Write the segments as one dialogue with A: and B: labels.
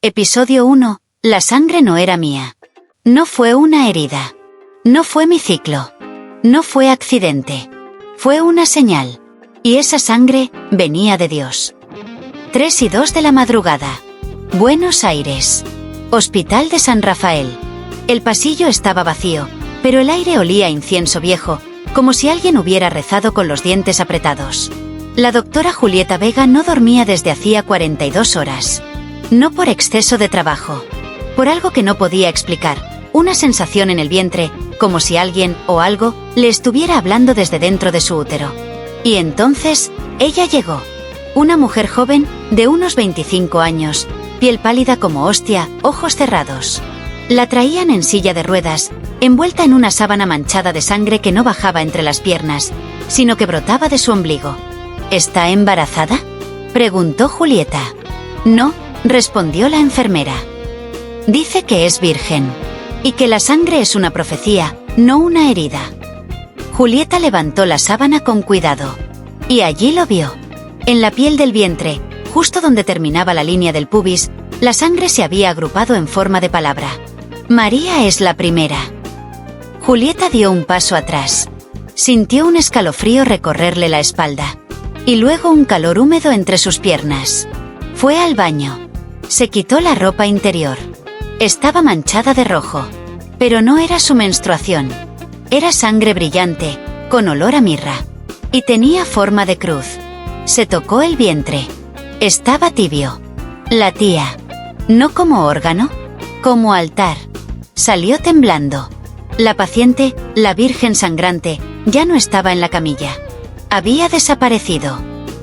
A: Episodio 1. La sangre no era mía. No fue una herida. No fue mi ciclo. No fue accidente. Fue una señal. Y esa sangre venía de Dios. 3:02 de la madrugada. Buenos Aires. Hospital de San Rafael. El pasillo estaba vacío, pero el aire olía a incienso viejo, como si alguien hubiera rezado con los dientes apretados. La doctora Julieta Vega no dormía desde hacía 42 horas. No por exceso de trabajo. Por algo que no podía explicar, una sensación en el vientre, como si alguien o algo le estuviera hablando desde dentro de su útero. Y entonces, ella llegó. Una mujer joven, de unos 25 años, piel pálida como hostia, ojos cerrados. La traían en silla de ruedas, envuelta en una sábana manchada de sangre que no bajaba entre las piernas, sino que brotaba de su ombligo. ¿Está embarazada?, preguntó Julieta. No, respondió la enfermera. Dice que es virgen. Y que la sangre es una profecía, no una herida. Julieta levantó la sábana con cuidado. Y allí lo vio. En la piel del vientre, justo donde terminaba la línea del pubis, la sangre se había agrupado en forma de palabra. María es la primera. Julieta dio un paso atrás. Sintió un escalofrío recorrerle la espalda. Y luego un calor húmedo entre sus piernas. Fue al baño. Se quitó la ropa interior. Estaba manchada de rojo. Pero no era su menstruación. Era sangre brillante, con olor a mirra. Y tenía forma de cruz. Se tocó el vientre. Estaba tibio. Latía. No como órgano, como altar. Salió temblando. La paciente, la virgen sangrante, ya no estaba en la camilla. Había desaparecido.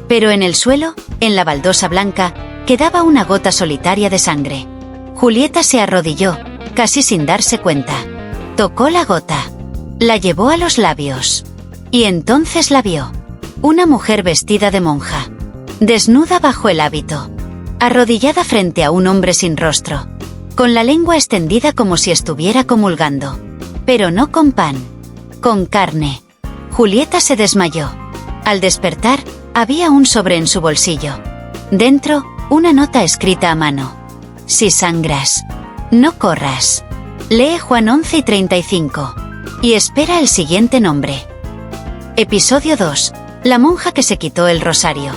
A: Pero en el suelo, en la baldosa blanca, quedaba una gota solitaria de sangre. Julieta se arrodilló, casi sin darse cuenta. Tocó la gota. La llevó a los labios. Y entonces la vio. Una mujer vestida de monja. Desnuda bajo el hábito. Arrodillada frente a un hombre sin rostro. Con la lengua extendida como si estuviera comulgando. Pero no con pan. Con carne. Julieta se desmayó. Al despertar, había un sobre en su bolsillo. Dentro, una nota escrita a mano. Si sangras, no corras. Lee Juan 11:35. Y espera el siguiente nombre. Episodio 2. La monja que se quitó el rosario.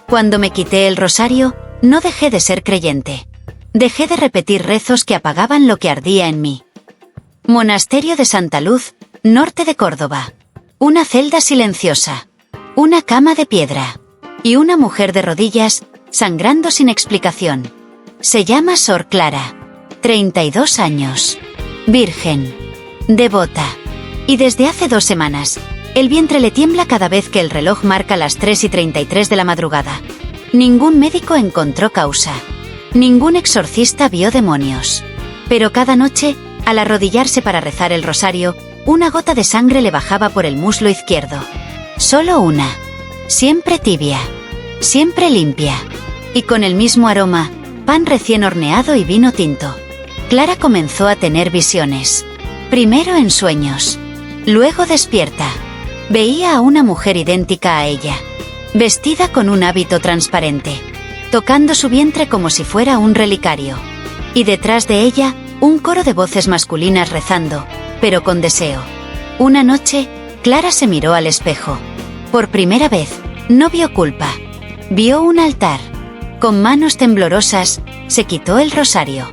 A: Cuando me quité el rosario, no dejé de ser creyente. Dejé de repetir rezos que apagaban lo que ardía en mí. Monasterio de Santa Luz, norte de Córdoba. Una celda silenciosa. Una cama de piedra. Y una mujer de rodillas, sangrando sin explicación. Se llama Sor Clara. 32 años. Virgen. Devota. Y desde hace 2 semanas, el vientre le tiembla cada vez que el reloj marca las 3:33 de la madrugada. Ningún médico encontró causa. Ningún exorcista vio demonios. Pero cada noche, al arrodillarse para rezar el rosario, una gota de sangre le bajaba por el muslo izquierdo. Solo una. Siempre tibia. Siempre limpia. Y con el mismo aroma, pan recién horneado y vino tinto. Clara comenzó a tener visiones. Primero en sueños. Luego despierta. Veía a una mujer idéntica a ella. Vestida con un hábito transparente. Tocando su vientre como si fuera un relicario. Y detrás de ella, un coro de voces masculinas rezando, pero con deseo. Una noche, Clara se miró al espejo. Por primera vez, no vio culpa. Vio un altar. Con manos temblorosas, se quitó el rosario.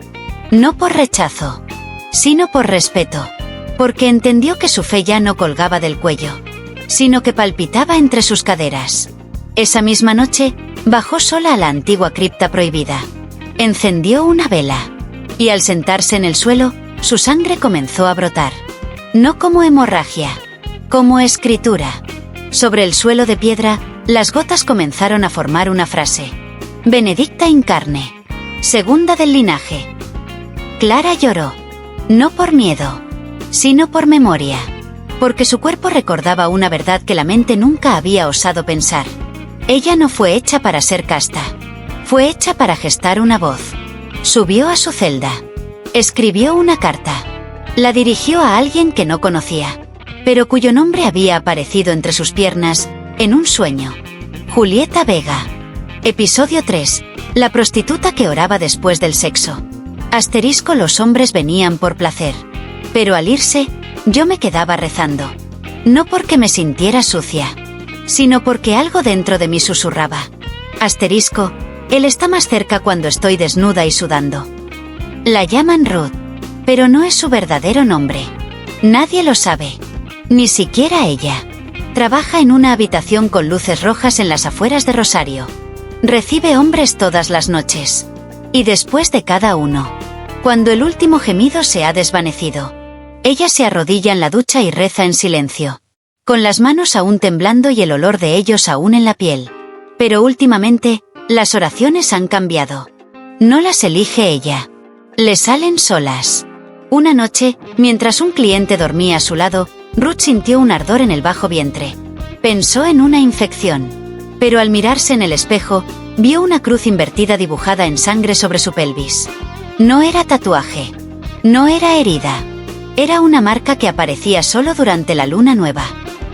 A: No por rechazo, sino por respeto. Porque entendió que su fe ya no colgaba del cuello, sino que palpitaba entre sus caderas. Esa misma noche, bajó sola a la antigua cripta prohibida. Encendió una vela. Y al sentarse en el suelo, su sangre comenzó a brotar. No como hemorragia, como escritura. Sobre el suelo de piedra, las gotas comenzaron a formar una frase. Benedicta in carne. Segunda del linaje. Clara lloró. No por miedo, sino por memoria. Porque su cuerpo recordaba una verdad que la mente nunca había osado pensar. Ella no fue hecha para ser casta. Fue hecha para gestar una voz. Subió a su celda. Escribió una carta. La dirigió a alguien que no conocía, pero cuyo nombre había aparecido entre sus piernas, en un sueño. Julieta Vega. Episodio 3. La prostituta que oraba después del sexo. Asterisco, los hombres venían por placer. Pero al irse, yo me quedaba rezando. No porque me sintiera sucia, sino porque algo dentro de mí susurraba. Asterisco, él está más cerca cuando estoy desnuda y sudando. La llaman Ruth, pero no es su verdadero nombre. Nadie lo sabe. Ni siquiera ella. Trabaja en una habitación con luces rojas en las afueras de Rosario. Recibe hombres todas las noches. Y después de cada uno, cuando el último gemido se ha desvanecido, ella se arrodilla en la ducha y reza en silencio, con las manos aún temblando y el olor de ellos aún en la piel. Pero últimamente, las oraciones han cambiado. No las elige ella. Le salen solas. Una noche, mientras un cliente dormía a su lado, Ruth sintió un ardor en el bajo vientre. Pensó en una infección. Pero al mirarse en el espejo, vio una cruz invertida dibujada en sangre sobre su pelvis. No era tatuaje. No era herida. Era una marca que aparecía solo durante la luna nueva.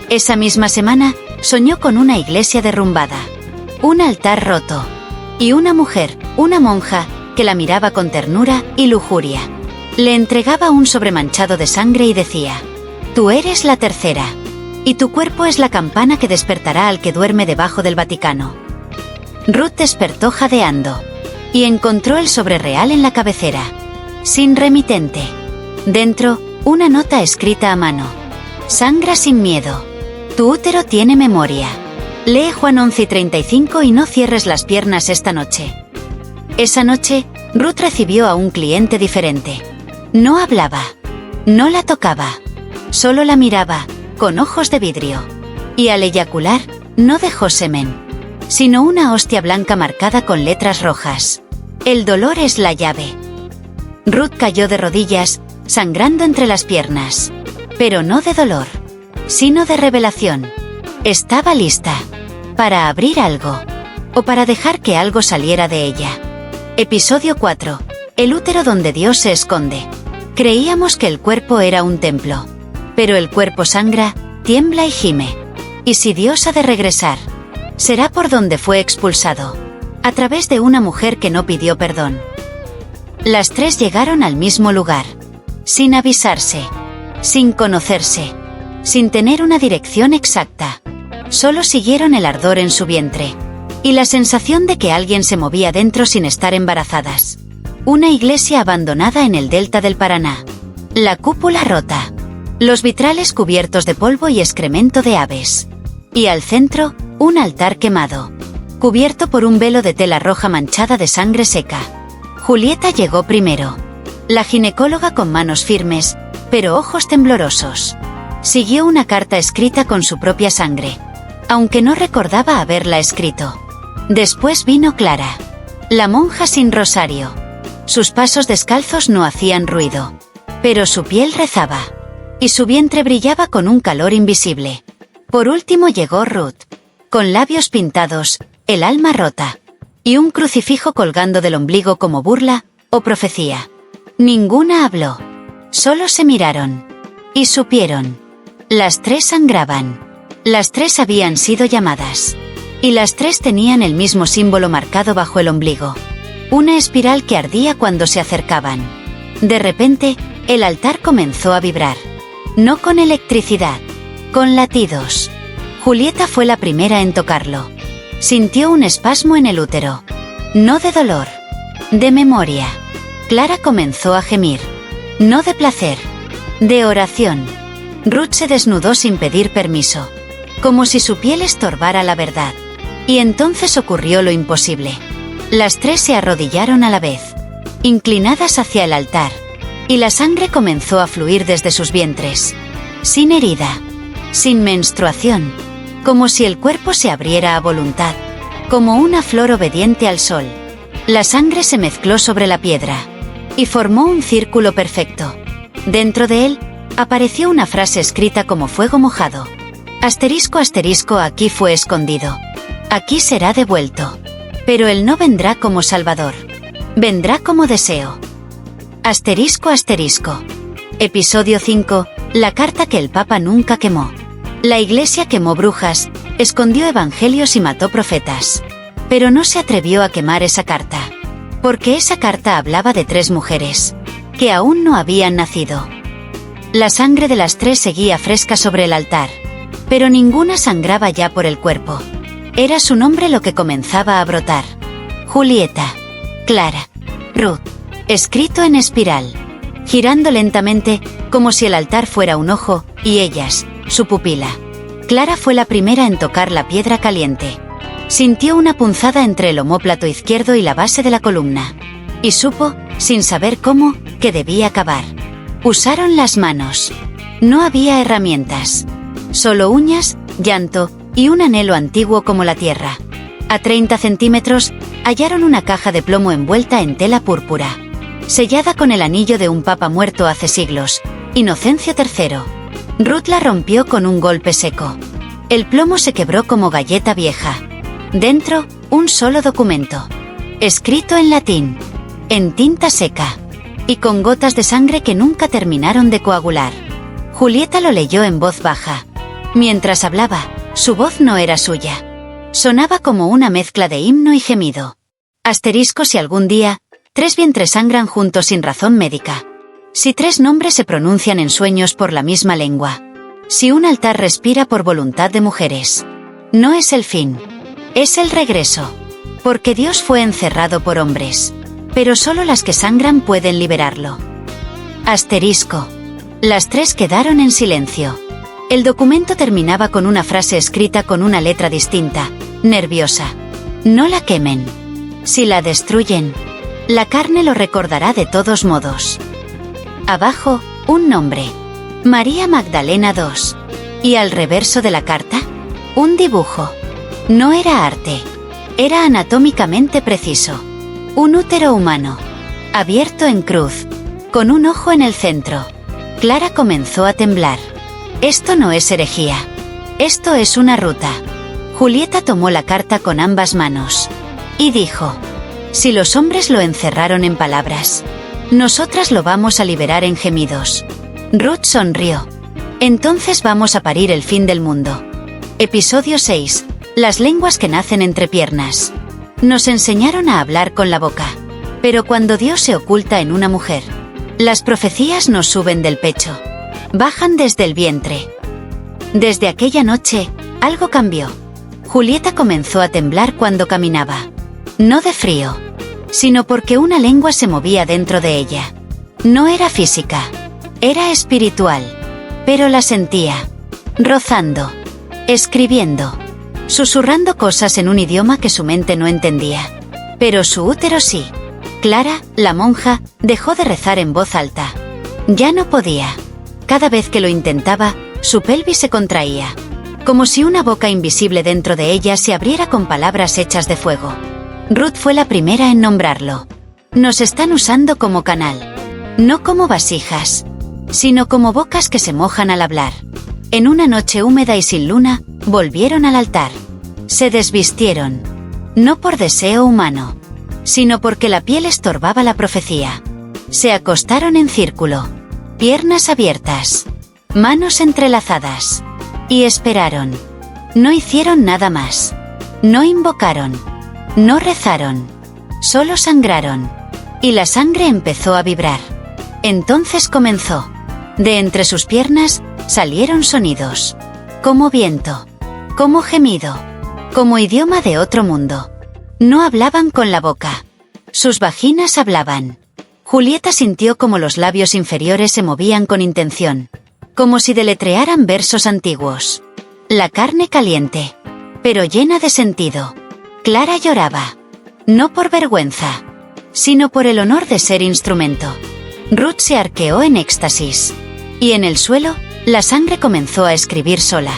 A: Esa misma semana, soñó con una iglesia derrumbada, un altar roto, y una mujer, una monja, que la miraba con ternura y lujuria. Le entregaba un sobre manchado de sangre y decía: «Tú eres la tercera, y tu cuerpo es la campana que despertará al que duerme debajo del Vaticano». Ruth despertó jadeando, y encontró el sobre real en la cabecera, sin remitente. Dentro, una nota escrita a mano. «Sangra sin miedo. Tu útero tiene memoria. Lee Juan 11:35 y no cierres las piernas esta noche». Esa noche, Ruth recibió a un cliente diferente. No hablaba. No la tocaba. Solo la miraba, con ojos de vidrio. Y al eyacular, no dejó semen, sino una hostia blanca marcada con letras rojas. «El dolor es la llave». Ruth cayó de rodillas, sangrando entre las piernas. Pero no de dolor, sino de revelación. Estaba lista para abrir algo, o para dejar que algo saliera de ella. Episodio 4. El útero donde Dios se esconde. Creíamos que el cuerpo era un templo. Pero el cuerpo sangra, tiembla y gime. Y si Dios ha de regresar, será por donde fue expulsado, a través de una mujer que no pidió perdón. Las tres llegaron al mismo lugar, sin avisarse, sin conocerse, sin tener una dirección exacta. Solo siguieron el ardor en su vientre, y la sensación de que alguien se movía dentro sin estar embarazadas. Una iglesia abandonada en el delta del Paraná. La cúpula rota. Los vitrales cubiertos de polvo y excremento de aves. Y al centro, un altar quemado, cubierto por un velo de tela roja manchada de sangre seca. Julieta llegó primero. La ginecóloga, con manos firmes, pero ojos temblorosos, siguió una carta escrita con su propia sangre, aunque no recordaba haberla escrito. Después vino Clara, la monja sin rosario. Sus pasos descalzos no hacían ruido, pero su piel rezaba, y su vientre brillaba con un calor invisible. Por último llegó Ruth, con labios pintados, el alma rota, y un crucifijo colgando del ombligo como burla o profecía. Ninguna habló. Solo se miraron. Y supieron. Las tres sangraban. Las tres habían sido llamadas. Y las tres tenían el mismo símbolo marcado bajo el ombligo. Una espiral que ardía cuando se acercaban. De repente, el altar comenzó a vibrar. No con electricidad, con latidos. Julieta fue la primera en tocarlo. Sintió un espasmo en el útero. No de dolor, de memoria. Clara comenzó a gemir. No de placer, de oración. Ruth se desnudó sin pedir permiso, como si su piel estorbara la verdad. Y entonces ocurrió lo imposible. Las tres se arrodillaron a la vez, inclinadas hacia el altar, y la sangre comenzó a fluir desde sus vientres. Sin herida, sin menstruación, como si el cuerpo se abriera a voluntad, como una flor obediente al sol. La sangre se mezcló sobre la piedra, y formó un círculo perfecto. Dentro de él, apareció una frase escrita como fuego mojado. Asterisco asterisco, aquí fue escondido. Aquí será devuelto. Pero él no vendrá como Salvador. Vendrá como deseo. Asterisco asterisco. Episodio 5. La carta que el Papa nunca quemó. La Iglesia quemó brujas, escondió evangelios y mató profetas. Pero no se atrevió a quemar esa carta. Porque esa carta hablaba de 3 mujeres, que aún no habían nacido. La sangre de las 3 seguía fresca sobre el altar, pero ninguna sangraba ya por el cuerpo. Era su nombre lo que comenzaba a brotar. Julieta, Clara, Ruth, escrito en espiral, girando lentamente, como si el altar fuera un ojo, y ellas, su pupila. Clara fue la primera en tocar la piedra caliente. Sintió una punzada entre el omóplato izquierdo y la base de la columna. Y supo, sin saber cómo, que debía cavar. Usaron las manos. No había herramientas. Solo uñas, llanto, y un anhelo antiguo como la tierra. A 30 centímetros, hallaron una caja de plomo envuelta en tela púrpura, sellada con el anillo de un papa muerto hace siglos, Inocencio III. Ruth la rompió con un golpe seco. El plomo se quebró como galleta vieja. Dentro, un solo documento. Escrito en latín. En tinta seca. Y con gotas de sangre que nunca terminaron de coagular. Julieta lo leyó en voz baja. Mientras hablaba, su voz no era suya. Sonaba como una mezcla de himno y gemido. Asterisco si algún día, 3 vientres sangran juntos sin razón médica. Si 3 nombres se pronuncian en sueños por la misma lengua. Si un altar respira por voluntad de mujeres. No es el fin. Es el regreso. Porque Dios fue encerrado por hombres. Pero solo las que sangran pueden liberarlo. Asterisco. Las 3 quedaron en silencio. El documento terminaba con una frase escrita con una letra distinta, nerviosa. No la quemen. Si la destruyen, la carne lo recordará de todos modos. Abajo, un nombre. María Magdalena II. Y al reverso de la carta, un dibujo. No era arte. Era anatómicamente preciso. Un útero humano. Abierto en cruz. Con un ojo en el centro. Clara comenzó a temblar. Esto no es herejía. Esto es una ruta. Julieta tomó la carta con ambas manos. Y dijo: si los hombres lo encerraron en palabras, nosotras lo vamos a liberar en gemidos. Ruth sonrió. Entonces vamos a parir el fin del mundo. Episodio 6. Las lenguas que nacen entre piernas. Nos enseñaron a hablar con la boca. Pero cuando Dios se oculta en una mujer, las profecías no suben del pecho. Bajan desde el vientre. Desde aquella noche, algo cambió. Julieta comenzó a temblar cuando caminaba. No de frío, sino porque una lengua se movía dentro de ella. No era física, era espiritual. Pero la sentía. Rozando. Escribiendo. Susurrando cosas en un idioma que su mente no entendía. Pero su útero sí. Clara, la monja, dejó de rezar en voz alta. Ya no podía. Cada vez que lo intentaba, su pelvis se contraía. Como si una boca invisible dentro de ella se abriera con palabras hechas de fuego. Ruth fue la primera en nombrarlo. Nos están usando como canal. No como vasijas, sino como bocas que se mojan al hablar. En una noche húmeda y sin luna, volvieron al altar. Se desvistieron. No por deseo humano, sino porque la piel estorbaba la profecía. Se acostaron en círculo. Piernas abiertas. Manos entrelazadas. Y esperaron. No hicieron nada más. No invocaron. No rezaron. Solo sangraron. Y la sangre empezó a vibrar. Entonces comenzó. De entre sus piernas, salieron sonidos. Como viento. Como gemido. Como idioma de otro mundo. No hablaban con la boca. Sus vaginas hablaban. Julieta sintió como los labios inferiores se movían con intención. Como si deletrearan versos antiguos. La carne caliente. Pero llena de sentido. Clara lloraba. No por vergüenza, sino por el honor de ser instrumento. Ruth se arqueó en éxtasis. Y en el suelo, la sangre comenzó a escribir sola.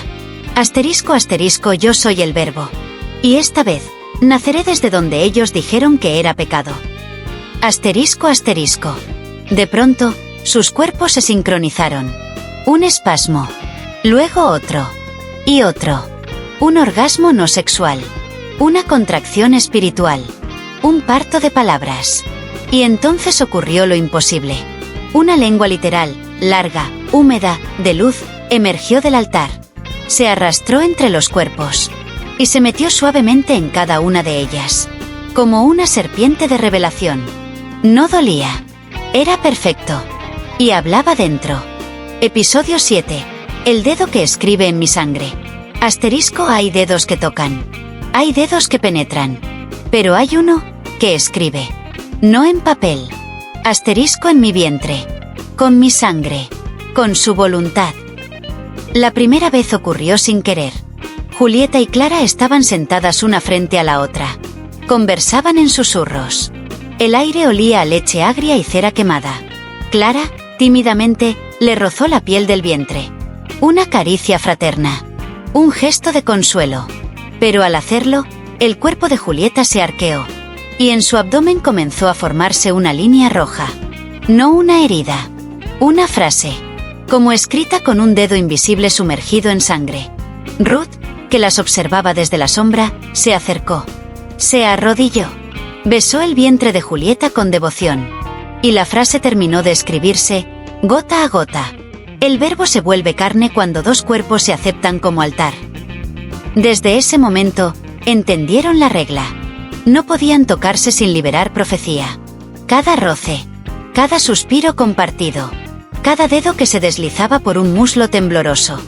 A: Asterisco asterisco yo soy el verbo. Y esta vez, naceré desde donde ellos dijeron que era pecado. Asterisco asterisco. De pronto, sus cuerpos se sincronizaron. Un espasmo. Luego otro. Y otro. Un orgasmo no sexual. Una contracción espiritual. Un parto de palabras. Y entonces ocurrió lo imposible. Una lengua literal, larga, húmeda, de luz, emergió del altar. Se arrastró entre los cuerpos. y se metió suavemente en cada una de ellas, como una serpiente de revelación. No dolía. Era perfecto. Y hablaba dentro. Episodio 7. El dedo que escribe en mi sangre. Asterisco: hay dedos que tocan. Hay dedos que penetran. Pero hay uno que escribe. No en papel. Asterisco: en mi vientre. Con mi sangre. Con su voluntad. La primera vez ocurrió sin querer. Julieta y Clara estaban sentadas una frente a la otra. Conversaban en susurros. El aire olía a leche agria y cera quemada. Clara, tímidamente, le rozó la piel del vientre. Una caricia fraterna. Un gesto de consuelo. Pero al hacerlo, el cuerpo de Julieta se arqueó. Y en su abdomen comenzó a formarse una línea roja. No una herida. Una frase. Como escrita con un dedo invisible sumergido en sangre. Ruth, que las observaba desde la sombra, se acercó. Se arrodilló. Besó el vientre de Julieta con devoción. Y la frase terminó de escribirse, gota a gota. El verbo se vuelve carne cuando dos cuerpos se aceptan como altar. Desde ese momento, entendieron la regla. No podían tocarse sin liberar profecía. Cada roce, cada suspiro compartido, cada dedo que se deslizaba por un muslo tembloroso.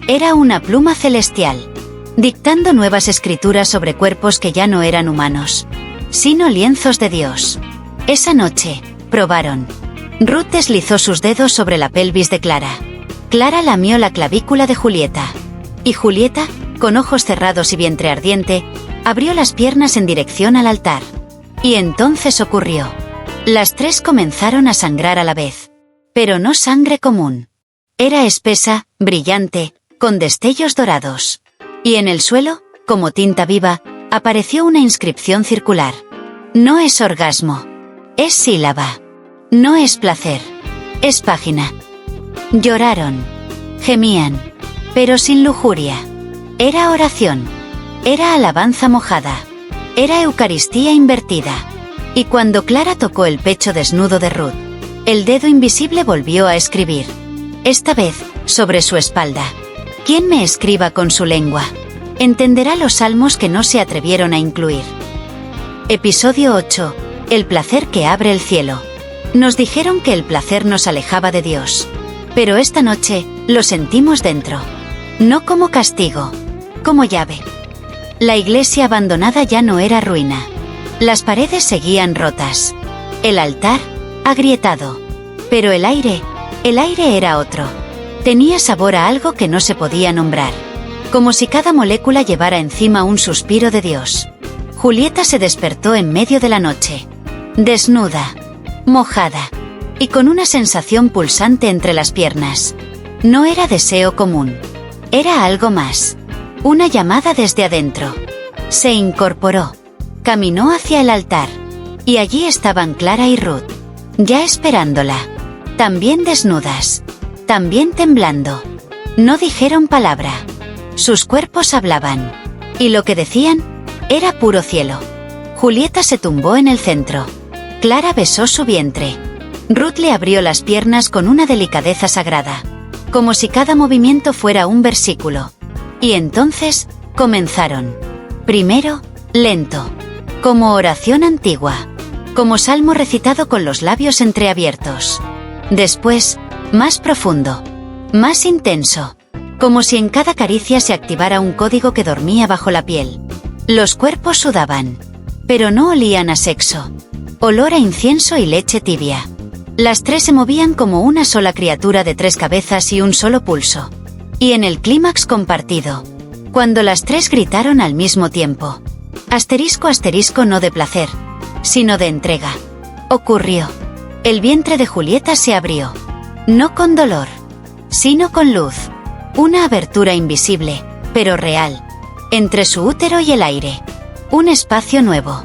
A: Era una pluma celestial, dictando nuevas escrituras sobre cuerpos que ya no eran humanos, sino lienzos de Dios. Esa noche, probaron. Ruth deslizó sus dedos sobre la pelvis de Clara. Clara lamió la clavícula de Julieta. Y Julieta, con ojos cerrados y vientre ardiente, abrió las piernas en dirección al altar. Y entonces ocurrió. Las tres comenzaron a sangrar a la vez. Pero no sangre común. Era espesa, brillante, con destellos dorados. Y en el suelo, como tinta viva, apareció una inscripción circular. No es orgasmo. Es sílaba. No es placer. Es página. Lloraron. Gemían. Pero sin lujuria. Era oración. Era alabanza mojada. Era Eucaristía invertida. Y cuando Clara tocó el pecho desnudo de Ruth, el dedo invisible volvió a escribir. Esta vez, sobre su espalda. Quien me escriba con su lengua entenderá los salmos que no se atrevieron a incluir. Episodio 8. El placer que abre el cielo. Nos dijeron que el placer nos alejaba de Dios. Pero esta noche, lo sentimos dentro. No como castigo. Como llave. La iglesia abandonada ya no era ruina. Las paredes seguían rotas. El altar, agrietado. Pero el aire era otro. Tenía sabor a algo que no se podía nombrar. Como si cada molécula llevara encima un suspiro de Dios. Julieta se despertó en medio de la noche. Desnuda. Mojada. Y con una sensación pulsante entre las piernas. No era deseo común. Era algo más. Una llamada desde adentro. Se incorporó. Caminó hacia el altar. Y allí estaban Clara y Ruth. Ya esperándola. También desnudas. También temblando. No dijeron palabra. Sus cuerpos hablaban. Y lo que decían era puro cielo. Julieta se tumbó en el centro. Clara besó su vientre. Ruth le abrió las piernas con una delicadeza sagrada. Como si cada movimiento fuera un versículo. Y entonces, comenzaron. Primero, lento. Como oración antigua. Como salmo recitado con los labios entreabiertos. Después, más profundo. Más intenso. Como si en cada caricia se activara un código que dormía bajo la piel. Los cuerpos sudaban. Pero no olían a sexo. Olor a incienso y leche tibia. Las tres se movían como una sola criatura de tres cabezas y un solo pulso. Y en el clímax compartido. Cuando las tres gritaron al mismo tiempo. Asterisco asterisco no de placer, sino de entrega. Ocurrió. El vientre de Julieta se abrió. No con dolor, sino con luz. Una abertura invisible, pero real. Entre su útero y el aire. Un espacio nuevo.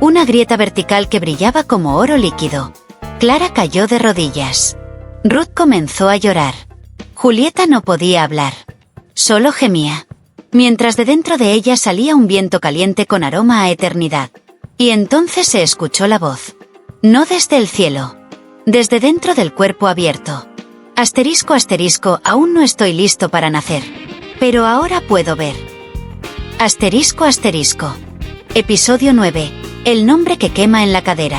A: Una grieta vertical que brillaba como oro líquido. Clara cayó de rodillas. Ruth comenzó a llorar. Julieta no podía hablar. Solo gemía. Mientras de dentro de ella salía un viento caliente con aroma a eternidad. Y entonces se escuchó la voz. No desde el cielo. Desde dentro del cuerpo abierto. Asterisco asterisco, aún no estoy listo para nacer. Pero ahora puedo ver. Asterisco asterisco. Episodio 9. El nombre que quema en la cadera.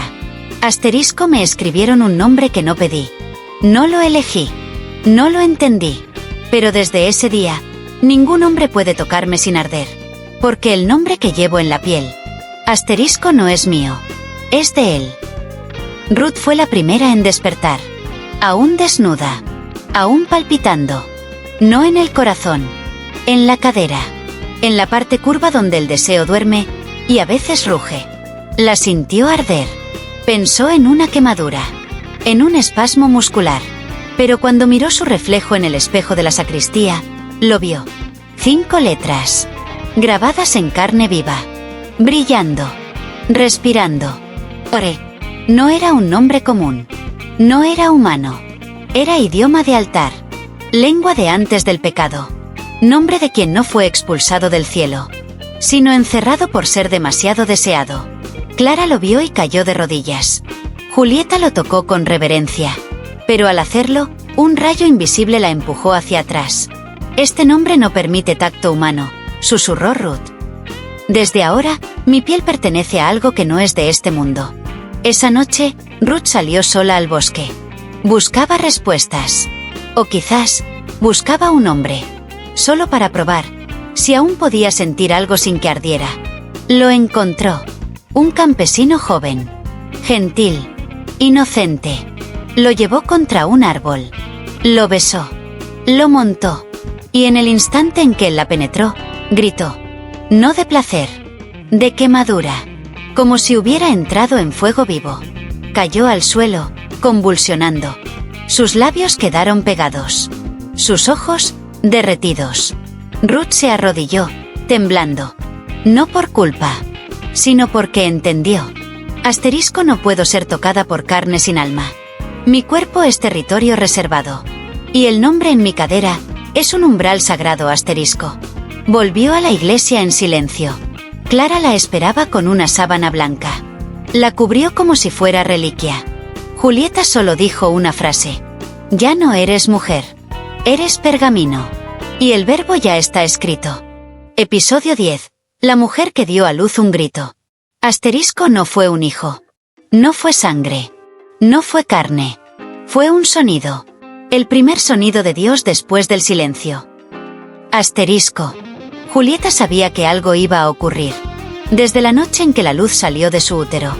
A: Asterisco me escribieron un nombre que no pedí. No lo elegí. No lo entendí. Pero desde ese día, ningún hombre puede tocarme sin arder. Porque el nombre que llevo en la piel. Asterisco no es mío. Es de él. Ruth fue la primera en despertar. Aún desnuda. Aún palpitando. No en el corazón. En la cadera. En la parte curva donde el deseo duerme y a veces ruge. La sintió arder. Pensó en una quemadura. En un espasmo muscular. Pero cuando miró su reflejo en el espejo de la sacristía, lo vio. 5 letras. Grabadas en carne viva. Brillando. Respirando. Ore. No era un nombre común. No era humano. Era idioma de altar. Lengua de antes del pecado. Nombre de quien no fue expulsado del cielo, sino encerrado por ser demasiado deseado. Clara lo vio y cayó de rodillas. Julieta lo tocó con reverencia. Pero al hacerlo, un rayo invisible la empujó hacia atrás. Este nombre no permite tacto humano, susurró Ruth. Desde ahora, mi piel pertenece a algo que no es de este mundo. Esa noche, Ruth salió sola al bosque. Buscaba respuestas. O quizás, buscaba un hombre. Solo para probar si aún podía sentir algo sin que ardiera. Lo encontró. Un campesino joven. Gentil. Inocente. Lo llevó contra un árbol. Lo besó. Lo montó. Y en el instante en que él la penetró, gritó. No de placer. De quemadura. Como si hubiera entrado en fuego vivo. Cayó al suelo, convulsionando. Sus labios quedaron pegados. Sus ojos, derretidos. Ruth se arrodilló, temblando. No por culpa, sino porque entendió. Asterisco no puedo ser tocada por carne sin alma. Mi cuerpo es territorio reservado. Y el nombre en mi cadera es un umbral sagrado asterisco. Volvió a la iglesia en silencio. Clara la esperaba con una sábana blanca. La cubrió como si fuera reliquia. Julieta solo dijo una frase. Ya no eres mujer. Eres pergamino. Y el verbo ya está escrito. Episodio 10. La mujer que dio a luz un grito. Asterisco no fue un hijo. No fue sangre. No fue carne. Fue un sonido. El primer sonido de Dios después del silencio. Asterisco. Julieta sabía que algo iba a ocurrir. Desde la noche en que la luz salió de su útero.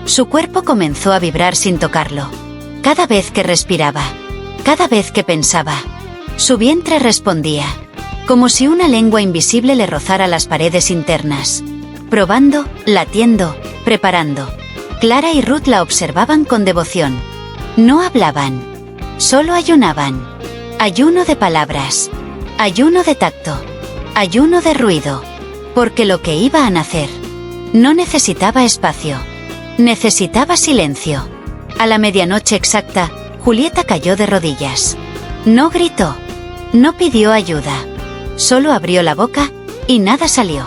A: Su cuerpo comenzó a vibrar sin tocarlo. Cada vez que respiraba. Cada vez que pensaba. Su vientre respondía, como si una lengua invisible le rozara las paredes internas. Probando, latiendo, preparando. Clara y Ruth la observaban con devoción. No hablaban. Solo ayunaban. Ayuno de palabras. Ayuno de tacto. Ayuno de ruido. Porque lo que iba a nacer no necesitaba espacio. Necesitaba silencio. A la medianoche exacta, Julieta cayó de rodillas. No gritó. No pidió ayuda. Solo abrió la boca y nada salió.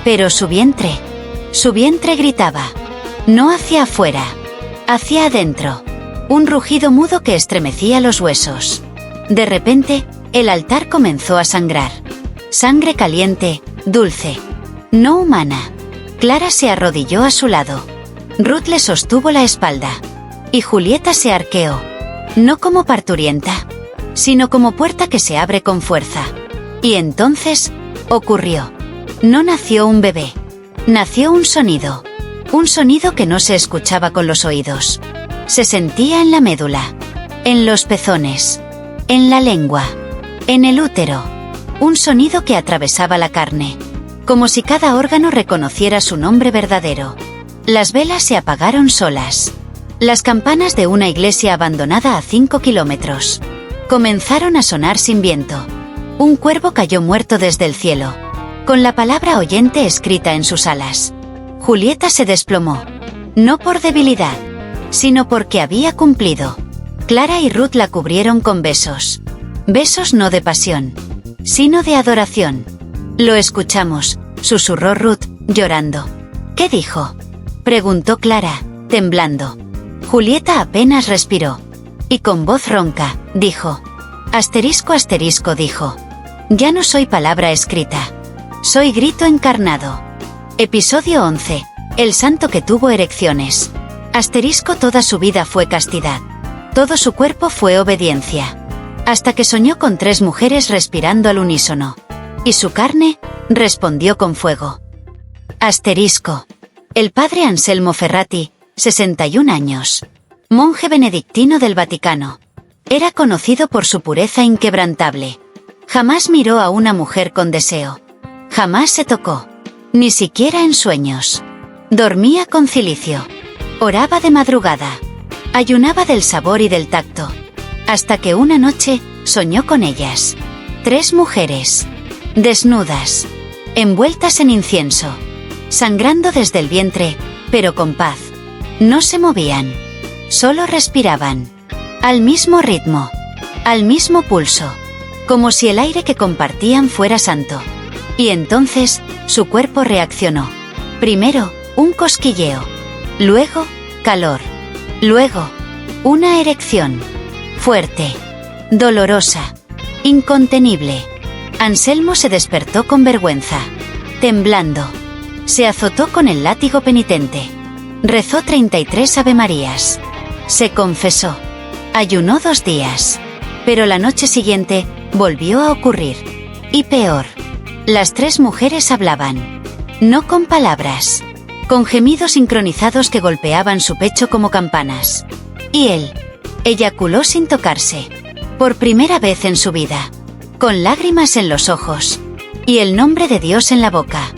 A: Pero su vientre gritaba. No hacia afuera. Hacia adentro. Un rugido mudo que estremecía los huesos. De repente, el altar comenzó a sangrar. Sangre caliente, dulce. No humana. Clara se arrodilló a su lado. Ruth le sostuvo la espalda. Y Julieta se arqueó. No como parturienta, sino como puerta que se abre con fuerza. Y entonces, ocurrió. No nació un bebé. Nació un sonido. Un sonido que no se escuchaba con los oídos. Se sentía en la médula. En los pezones. En la lengua. En el útero. Un sonido que atravesaba la carne. Como si cada órgano reconociera su nombre verdadero. Las velas se apagaron solas. Las campanas de una iglesia abandonada a 5 kilómetros. Comenzaron a sonar sin viento. Un cuervo cayó muerto desde el cielo, con la palabra oyente escrita en sus alas. Julieta se desplomó. No por debilidad, sino porque había cumplido. Clara y Ruth la cubrieron con besos. Besos no de pasión, sino de adoración. Lo escuchamos, susurró Ruth, llorando. ¿Qué dijo?, preguntó Clara, temblando. Julieta apenas respiró. Y con voz ronca, dijo. Asterisco dijo. Ya no soy palabra escrita. Soy Grito encarnado. Episodio 11. El santo que tuvo erecciones. Asterisco. Toda su vida fue castidad. Todo su cuerpo fue obediencia. Hasta que soñó con 3 mujeres respirando al unísono. Y su carne respondió con fuego. Asterisco. El padre Anselmo Ferrati, 61 años. Monje benedictino del Vaticano. Era conocido por su pureza inquebrantable. Jamás miró a una mujer con deseo. Jamás se tocó. Ni siquiera en sueños. Dormía con cilicio. Oraba de madrugada. Ayunaba del sabor y del tacto. Hasta que una noche soñó con ellas. 3 mujeres. Desnudas. Envueltas en incienso. Sangrando desde el vientre, pero con paz. No se movían. Solo respiraban. Al mismo ritmo. Al mismo pulso. Como si el aire que compartían fuera santo. Y entonces, su cuerpo reaccionó. Primero, un cosquilleo. Luego, calor. Luego, una erección. Fuerte. Dolorosa. Incontenible. Anselmo se despertó con vergüenza. Temblando. Se azotó con el látigo penitente. Rezó 33 avemarías. Se confesó. Ayunó 2 días. Pero la noche siguiente, volvió a ocurrir. Y peor. Las 3 mujeres hablaban. No con palabras. Con gemidos sincronizados que golpeaban su pecho como campanas. Y él eyaculó sin tocarse. Por primera vez en su vida. Con lágrimas en los ojos. Y el nombre de Dios en la boca.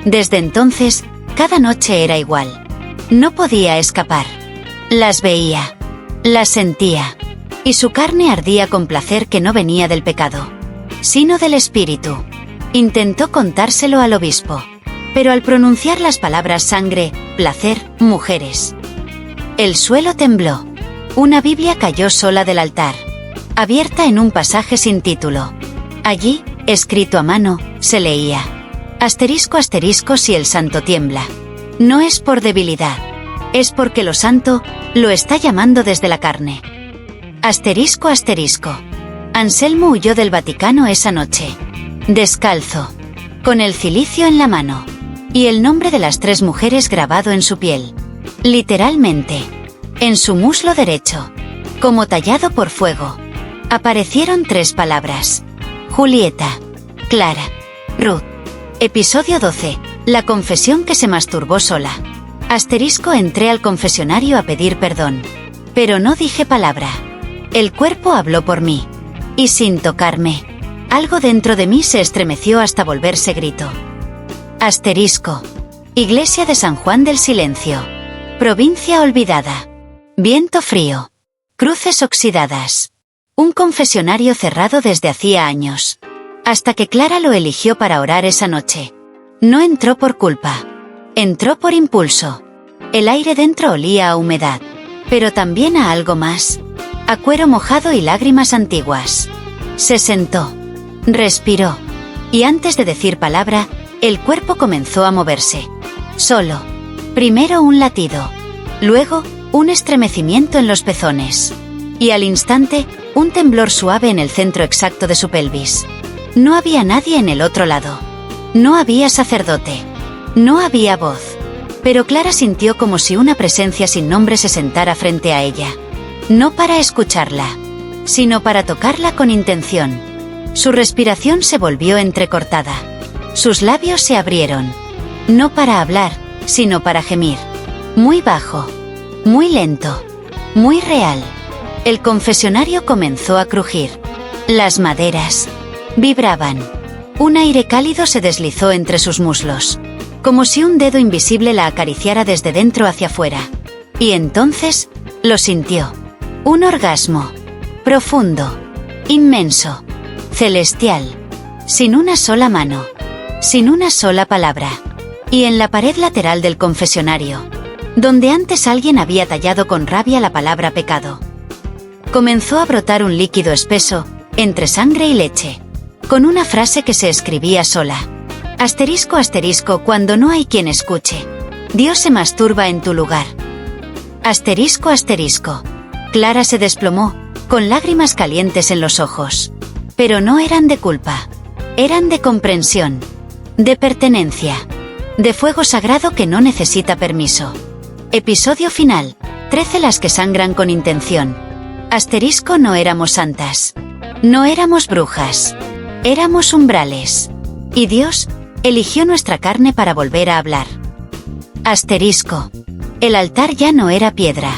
A: Desde entonces, cada noche era igual. No podía escapar. Las veía. Las sentía. Y su carne ardía con placer que no venía del pecado, sino del espíritu. Intentó contárselo al obispo. Pero al pronunciar las palabras sangre, placer, mujeres, el suelo tembló. Una Biblia cayó sola del altar. Abierta en un pasaje sin título. Allí, escrito a mano, se leía. Asterisco asterisco. Si el santo tiembla, no es por debilidad. Es porque lo santo lo está llamando desde la carne. Asterisco asterisco. Anselmo huyó del Vaticano esa noche. Descalzo. Con el cilicio en la mano. Y el nombre de las 3 mujeres grabado en su piel. Literalmente. En su muslo derecho. Como tallado por fuego. Aparecieron 3 palabras. Julieta. Clara. Ruth. Episodio 12. La confesión que se masturbó sola. Asterisco. Entré al confesionario a pedir perdón. Pero no dije palabra. El cuerpo habló por mí. Y sin tocarme. Algo dentro de mí se estremeció hasta volverse grito. Asterisco. Iglesia de San Juan del Silencio. Provincia olvidada. Viento frío. Cruces oxidadas. Un confesionario cerrado desde hacía años. Hasta que Clara lo eligió para orar esa noche. No entró por culpa. Entró por impulso. El aire dentro olía a humedad. Pero también a algo más. A cuero mojado y lágrimas antiguas. Se sentó. Respiró. Y antes de decir palabra, el cuerpo comenzó a moverse. Solo. Primero un latido. Luego, un estremecimiento en los pezones. Y al instante, un temblor suave en el centro exacto de su pelvis. No había nadie en el otro lado. No había sacerdote. No había voz. Pero Clara sintió como si una presencia sin nombre se sentara frente a ella. No para escucharla, sino para tocarla con intención. Su respiración se volvió entrecortada. Sus labios se abrieron. No para hablar, sino para gemir. Muy bajo. Muy lento. Muy real. El confesionario comenzó a crujir. Las maderas vibraban. Un aire cálido se deslizó entre sus muslos. Como si un dedo invisible la acariciara desde dentro hacia afuera. Y entonces, lo sintió. Un orgasmo. Profundo. Inmenso. Celestial. Sin una sola mano. Sin una sola palabra. Y en la pared lateral del confesionario, donde antes alguien había tallado con rabia la palabra pecado, comenzó a brotar un líquido espeso, entre sangre y leche, con una frase que se escribía sola. Asterisco asterisco. Cuando no hay quien escuche, Dios se masturba en tu lugar. Asterisco asterisco. Clara se desplomó, con lágrimas calientes en los ojos. Pero no eran de culpa. Eran de comprensión. de pertenencia, de fuego sagrado que no necesita permiso. Episodio final. 13 las que sangran con intención. Asterisco: no éramos santas. No éramos brujas. Éramos umbrales. Y Dios eligió nuestra carne para volver a hablar. Asterisco. El altar ya no era piedra.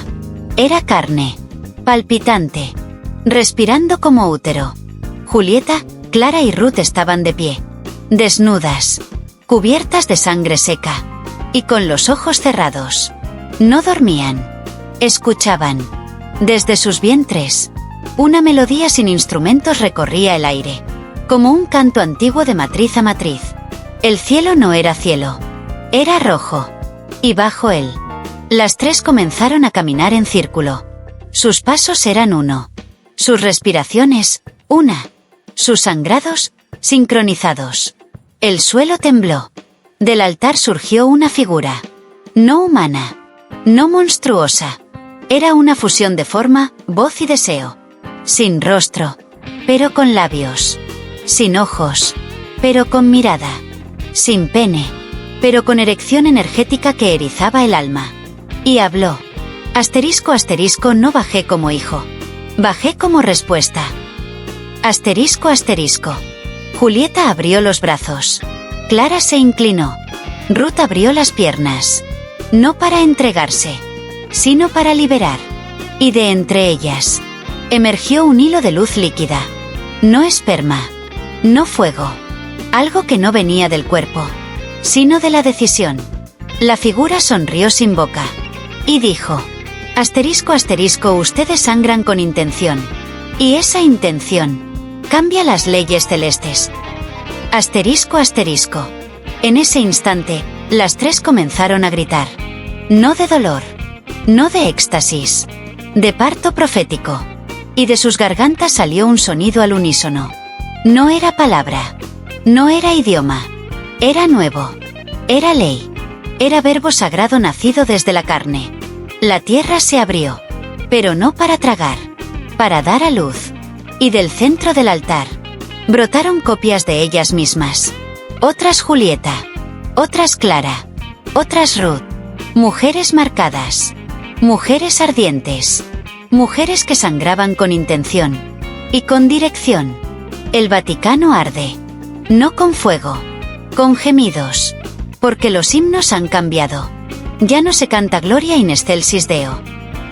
A: Era carne. Palpitante. Respirando como útero. Julieta, Clara y Ruth estaban de pie. Desnudas. Cubiertas de sangre seca. Y con los ojos cerrados. No dormían. Escuchaban. Desde sus vientres. Una melodía sin instrumentos recorría el aire. Como un canto antiguo de matriz a matriz. El cielo no era cielo. Era rojo. Y bajo él. Las tres comenzaron a caminar en círculo. Sus pasos eran uno. Sus respiraciones, una. Sus sangrados, sincronizados. El suelo tembló. Del altar surgió una figura. No humana. No monstruosa. Era una fusión de forma, voz y deseo. Sin rostro, pero con labios. Sin ojos, pero con mirada. Sin pene, pero con erección energética que erizaba el alma. Y habló. Asterisco, asterisco, no bajé como hijo. Bajé como respuesta. Asterisco, asterisco. Julieta abrió los brazos. Clara se inclinó. Ruth abrió las piernas. No para entregarse, sino para liberar. Y de entre ellas, emergió un hilo de luz líquida. No esperma. No fuego. Algo que no venía del cuerpo, sino de la decisión. La figura sonrió sin boca. Y dijo. Asterisco, asterisco, ustedes sangran con intención. Y esa intención cambia las leyes celestes. Asterisco, asterisco. En ese instante, las tres comenzaron a gritar. No de dolor. No de éxtasis. De parto profético. Y de sus gargantas salió un sonido al unísono. No era palabra. No era idioma. Era nuevo. Era ley. Era verbo sagrado nacido desde la carne. La tierra se abrió. Pero no para tragar. Para dar a luz. Y del centro del altar brotaron copias de ellas mismas. Otras Julieta. Otras Clara. Otras Ruth. Mujeres marcadas. Mujeres ardientes. Mujeres que sangraban con intención. Y con dirección. El Vaticano arde. No con fuego. Con gemidos. Porque los himnos han cambiado. Ya no se canta Gloria in excelsis Deo.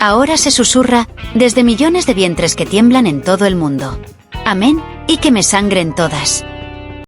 A: Ahora se susurra, desde millones de vientres que tiemblan en todo el mundo. Amén, y que me sangren todas.